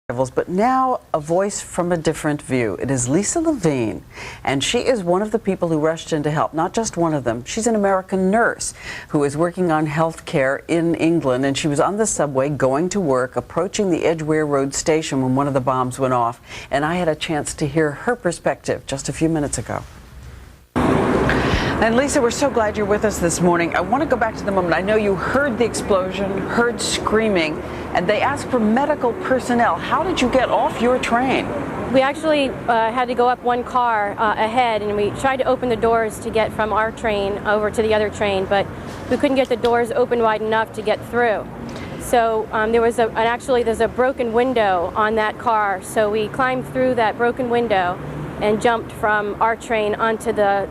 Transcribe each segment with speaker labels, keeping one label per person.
Speaker 1: But now a voice from a different view. It is Lisa Levine, and she is one of the people who rushed in to help. Not just one of them. She's an American nurse who is working on health care in England, and she was on the subway going to work, approaching the Edgware Road station when one of the bombs went off, and I had a chance to hear her perspective just a few minutes ago. And Lisa, we're so glad you're with us this morning. I want to go back to the moment. I know you heard the explosion, heard screaming, and they asked for medical personnel. How did you get off your train?
Speaker 2: We actually had to go up one car ahead, and we tried to open the doors to get from our train over to the other train, but we couldn't get the doors open wide enough to get through. So there's a broken window on that car, so we climbed through that broken window and jumped from our train onto the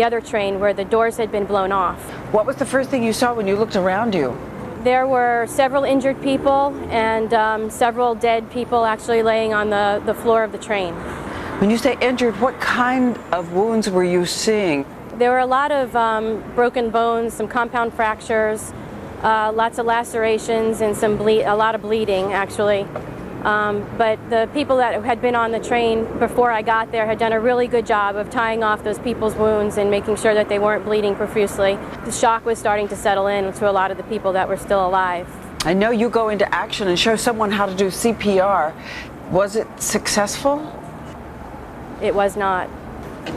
Speaker 2: other train where the doors had been blown off.
Speaker 1: What was the first thing you saw when you looked around you?
Speaker 2: There were several injured people and several dead people actually laying on the floor of the train.
Speaker 1: When you say injured, what kind of wounds were you seeing?
Speaker 2: There were a lot of broken bones, some compound fractures, lots of lacerations, and a lot of bleeding actually. But the people that had been on the train before I got there had done a really good job of tying off those people's wounds and making sure that they weren't bleeding profusely. The shock was starting to settle in to a lot of the people that were still alive.
Speaker 1: I know you go into action and show someone how to do CPR. Was it successful?
Speaker 2: It was not.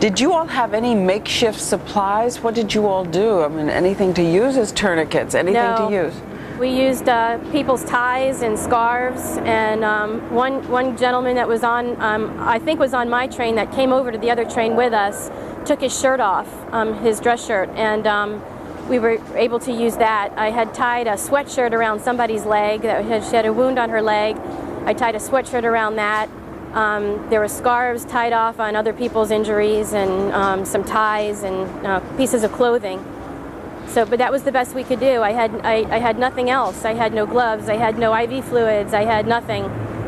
Speaker 1: Did you all have any makeshift supplies? What did you all do? I mean, anything to use as tourniquets? Anything to use?
Speaker 2: We used people's ties and scarves, and one gentleman that was on, I think was on my train, that came over to the other train with us, took his shirt off, his dress shirt, and we were able to use that. I had tied a sweatshirt around somebody's leg. She had a wound on her leg. I tied a sweatshirt around that. There were scarves tied off on other people's injuries, and some ties and pieces of clothing. But that was the best we could do. I had nothing else. I had no gloves. I had no IV fluids. I had nothing.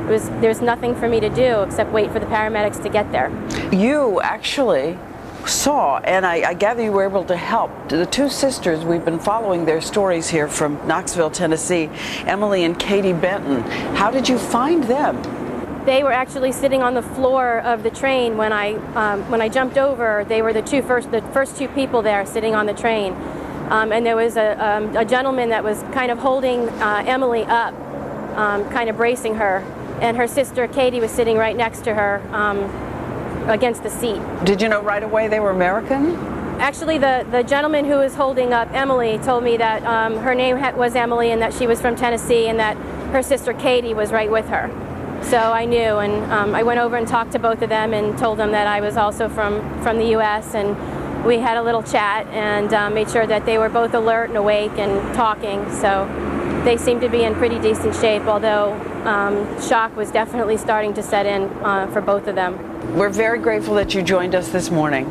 Speaker 2: There's nothing for me to do except wait for the paramedics to get there. You actually saw, and I gather you were able to help, the two sisters. We've been following their stories here from Knoxville, Tennessee, Emily and Katie Benton. How did you find them? They were actually sitting on the floor of the train when I jumped over. They were the first two people there sitting on the train. And there was a gentleman that was kind of holding Emily up, kind of bracing her, and her sister Katie was sitting right next to her against the seat. Did you know right away they were American? Actually, the gentleman who was holding up Emily told me that her name was Emily and that she was from Tennessee and that her sister Katie was right with her. So I knew, and I went over and talked to both of them and told them that I was also from the U.S., and we had a little chat and made sure that they were both alert and awake and talking. So they seemed to be in pretty decent shape, although shock was definitely starting to set in for both of them. We're very grateful that you joined us this morning.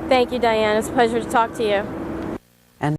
Speaker 2: Thank you, Diane. It's a pleasure to talk to you.